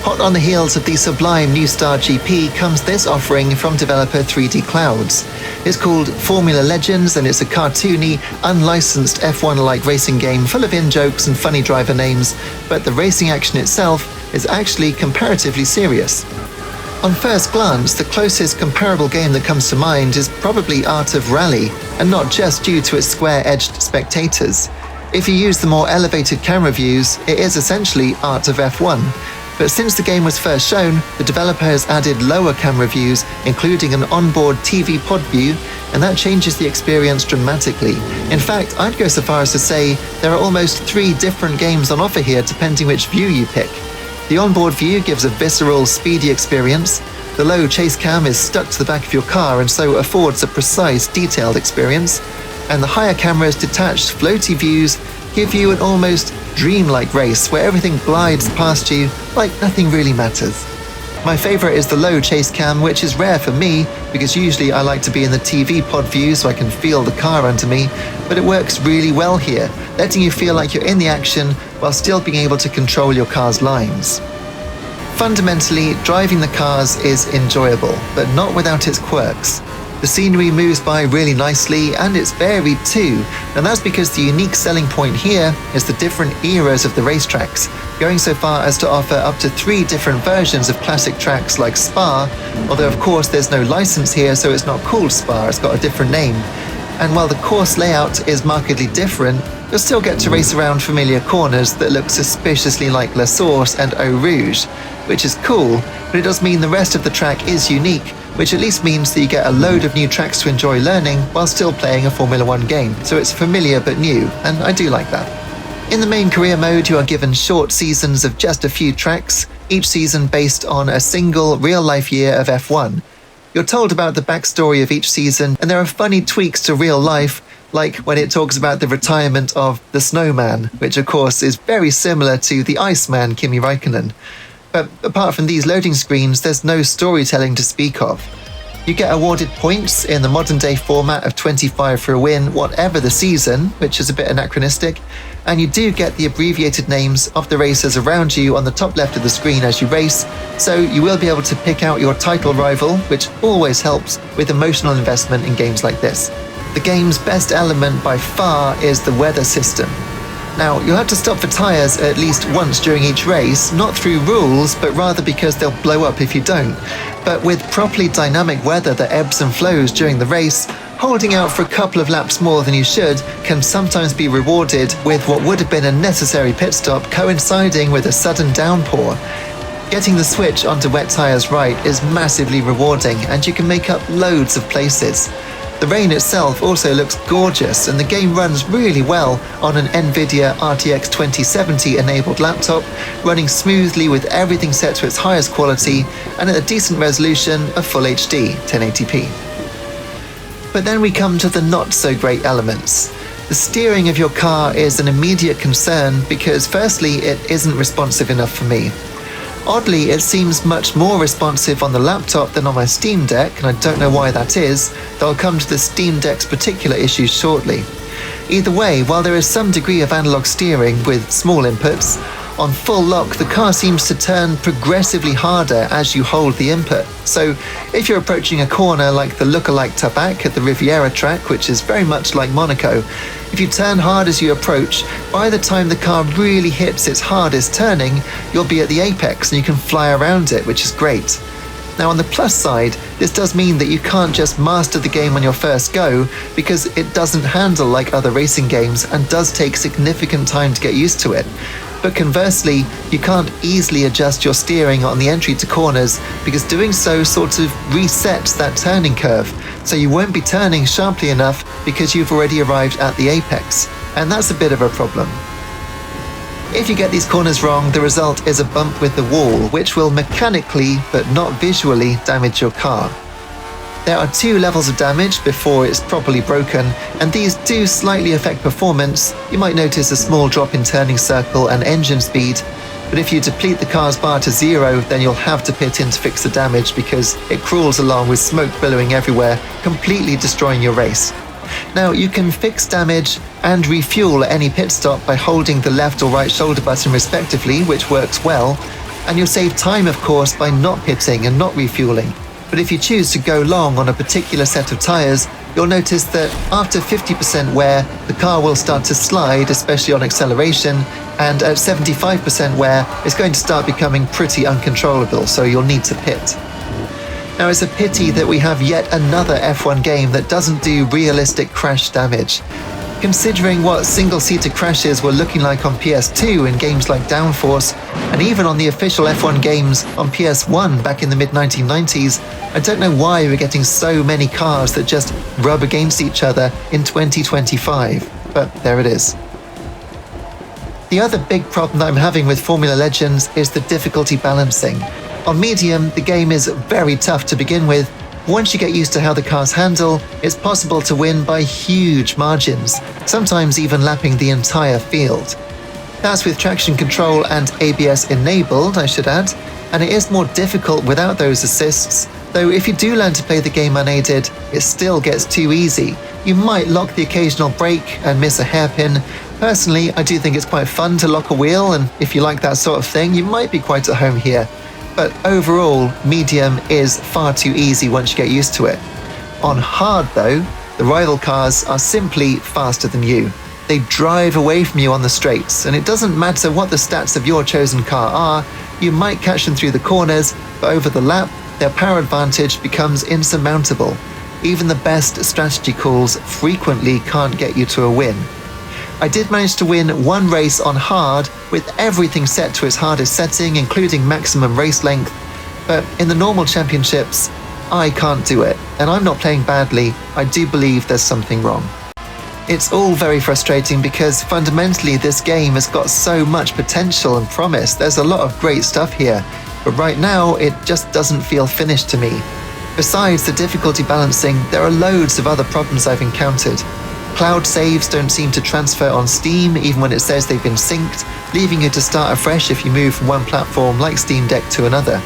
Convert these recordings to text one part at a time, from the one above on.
Hot on the heels of the sublime new Star GP comes this offering from developer 3D Clouds. It's called Formula Legends and it's a cartoony, unlicensed F1-like racing game full of in-jokes and funny driver names, but the racing action itself is actually comparatively serious. On first glance, the closest comparable game that comes to mind is probably Art of Rally, and not just due to its square-edged spectators. If you use the more elevated camera views, it is essentially Art of F1. But since the game was first shown, the developer has added lower camera views, including an onboard TV pod view, and that changes the experience dramatically. In fact, I'd go so far as to say there are almost 3 different games on offer here depending which view you pick. The onboard view gives a visceral, speedy experience. The low chase cam is stuck to the back of your car and so affords a precise, detailed experience. And the higher camera's detached, floaty views give you an almost dreamlike race where everything glides past you like nothing really matters. My favourite is the low chase cam, which is rare for me because usually I like to be in the TV pod view so I can feel the car under me, but it works really well here, letting you feel like you're in the action while still being able to control your car's lines. Fundamentally, driving the cars is enjoyable, but not without its quirks. The scenery moves by really nicely and it's varied too, and that's because the unique selling point here is the different eras of the racetracks, going so far as to offer up to 3 different versions of classic tracks like Spa, although of course there's no license here so it's not called Spa, it's got a different name. And while the course layout is markedly different, you'll still get to race around familiar corners that look suspiciously like La Source and Eau Rouge, which is cool, but it does mean the rest of the track is unique, which at least means that you get a load of new tracks to enjoy learning while still playing a Formula 1 game, so it's familiar but new, and I do like that. In the main career mode, you are given short seasons of just a few tracks, each season based on a single real-life year of F1. You're told about the backstory of each season, and there are funny tweaks to real life, like when it talks about the retirement of the Snowman, which of course is very similar to the Iceman Kimi Räikkönen. But apart from these loading screens, there's no storytelling to speak of. You get awarded points in the modern day format of 25 for a win, whatever the season, which is a bit anachronistic, and you do get the abbreviated names of the racers around you on the top left of the screen as you race, so you will be able to pick out your title rival, which always helps with emotional investment in games like this. The game's best element by far is the weather system. Now, you'll have to stop for tyres at least once during each race, not through rules, but rather because they'll blow up if you don't. But with properly dynamic weather that ebbs and flows during the race, holding out for a couple of laps more than you should can sometimes be rewarded with what would have been a necessary pit stop coinciding with a sudden downpour. Getting the switch onto wet tyres right is massively rewarding, and you can make up loads of places. The rain itself also looks gorgeous, and the game runs really well on an NVIDIA RTX 2070 enabled laptop, running smoothly with everything set to its highest quality and at a decent resolution of Full HD 1080p. But then we come to the not so great elements. The steering of your car is an immediate concern because firstly it isn't responsive enough for me. Oddly, it seems much more responsive on the laptop than on my Steam Deck, and I don't know why that is, though I'll come to the Steam Deck's particular issues shortly. Either way, while there is some degree of analog steering with small inputs, on full lock the car seems to turn progressively harder as you hold the input. So if you're approaching a corner like the lookalike Tabac at the Riviera track, which is very much like Monaco, if you turn hard as you approach, by the time the car really hits its hardest turning, you'll be at the apex and you can fly around it, which is great. Now on the plus side, this does mean that you can't just master the game on your first go, because it doesn't handle like other racing games and does take significant time to get used to it. But conversely, you can't easily adjust your steering on the entry to corners because doing so sort of resets that turning curve, so you won't be turning sharply enough because you've already arrived at the apex, and that's a bit of a problem. If you get these corners wrong, the result is a bump with the wall, which will mechanically, but not visually, damage your car. There are 2 levels of damage before it's properly broken, and these do slightly affect performance. You might notice a small drop in turning circle and engine speed, but if you deplete the car's bar to 0, then you'll have to pit in to fix the damage because it crawls along with smoke billowing everywhere, completely destroying your race. Now, you can fix damage and refuel at any pit stop by holding the left or right shoulder button respectively, which works well, And you'll save time, of course, by not pitting and not refueling. But if you choose to go long on a particular set of tyres, you'll notice that after 50% wear, the car will start to slide, especially on acceleration, and at 75% wear, it's going to start becoming pretty uncontrollable, so you'll need to pit. Now, it's a pity that we have yet another F1 game that doesn't do realistic crash damage. Considering what single-seater crashes were looking like on PS2 in games like Downforce, and even on the official F1 games on PS1 back in the mid-1990s, I don't know why we're getting so many cars that just rub against each other in 2025, but there it is. The other big problem that I'm having with Formula Legends is the difficulty balancing. On medium, the game is very tough to begin with. Once you get used to how the cars handle, it's possible to win by huge margins, sometimes even lapping the entire field. That's with traction control and ABS enabled, I should add, and it is more difficult without those assists, though if you do learn to play the game unaided, it still gets too easy. You might lock the occasional brake and miss a hairpin. Personally, I do think it's quite fun to lock a wheel, and if you like that sort of thing, you might be quite at home here. But overall, medium is far too easy once you get used to it. On hard though, the rival cars are simply faster than you. They drive away from you on the straights, and it doesn't matter what the stats of your chosen car are, you might catch them through the corners, but over the lap, their power advantage becomes insurmountable. Even the best strategy calls frequently can't get you to a win. I did manage to win one race on hard with everything set to its hardest setting, including maximum race length, but in the normal championships, I can't do it, and I'm not playing badly. I do believe there's something wrong. It's all very frustrating because fundamentally this game has got so much potential and promise. There's a lot of great stuff here, but right now it just doesn't feel finished to me. Besides the difficulty balancing, there are loads of other problems I've encountered. Cloud saves don't seem to transfer on Steam even when it says they've been synced, leaving you to start afresh if you move from one platform like Steam Deck to another.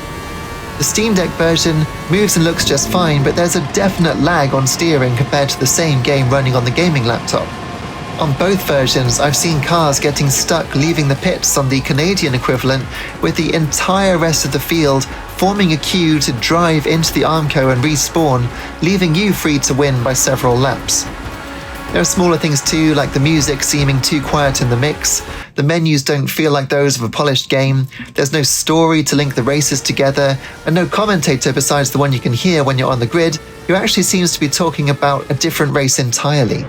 The Steam Deck version moves and looks just fine, but there's a definite lag on steering compared to the same game running on the gaming laptop. On both versions, I've seen cars getting stuck leaving the pits on the Canadian equivalent, with the entire rest of the field forming a queue to drive into the Armco and respawn, leaving you free to win by several laps. There are smaller things too, like the music seeming too quiet in the mix. The menus don't feel like those of a polished game. There's no story to link the races together, and no commentator besides the one you can hear when you're on the grid, who actually seems to be talking about a different race entirely.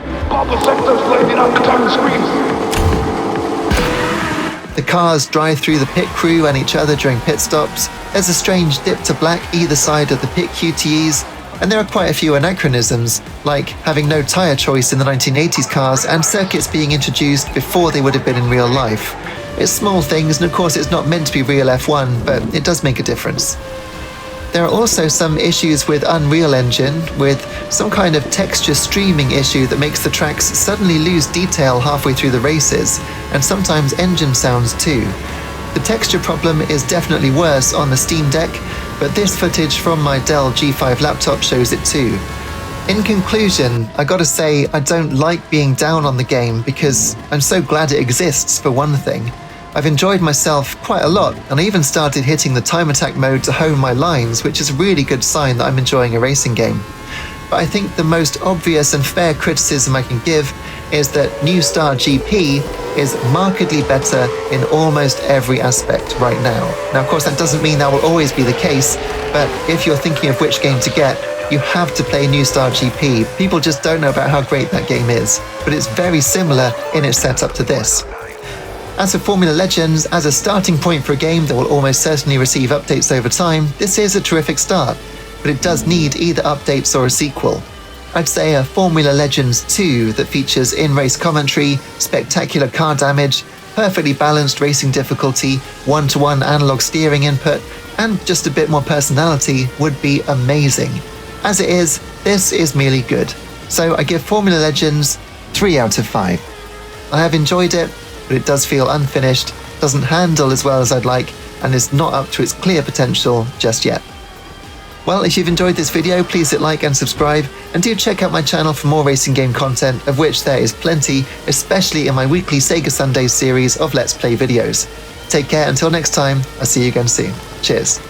The cars drive through the pit crew and each other during pit stops. There's a strange dip to black either side of the pit QTEs, and there are quite a few anachronisms, like having no tyre choice in the 1980s cars and circuits being introduced before they would have been in real life. It's small things, and of course it's not meant to be real F1, but it does make a difference. There are also some issues with Unreal Engine, with some kind of texture streaming issue that makes the tracks suddenly lose detail halfway through the races, and sometimes engine sounds too. The texture problem is definitely worse on the Steam Deck, but this footage from my Dell G5 laptop shows it too. In conclusion, I gotta say I don't like being down on the game because I'm so glad it exists for one thing. I've enjoyed myself quite a lot, and I even started hitting the time attack mode to hone my lines, which is a really good sign that I'm enjoying a racing game. But I think the most obvious and fair criticism I can give is that New Star GP is markedly better in almost every aspect right now. Now, of course, that doesn't mean that will always be the case, but if you're thinking of which game to get, you have to play New Star GP. People just don't know about how great that game is, but it's very similar in its setup to this. As for Formula Legends, as a starting point for a game that will almost certainly receive updates over time, this is a terrific start, but it does need either updates or a sequel. I'd say a Formula Legends 2 that features in-race commentary, spectacular car damage, perfectly balanced racing difficulty, one-to-one analog steering input, and just a bit more personality would be amazing. As it is, this is merely good. So I give Formula Legends 3 out of 5. I have enjoyed it, but it does feel unfinished, doesn't handle as well as I'd like, and is not up to its clear potential just yet. Well, if you've enjoyed this video, please hit like and subscribe, and do check out my channel for more racing game content, of which there is plenty, especially in my weekly Sega Sundays series of Let's Play videos. Take care. Until next time, I'll see you again soon. Cheers.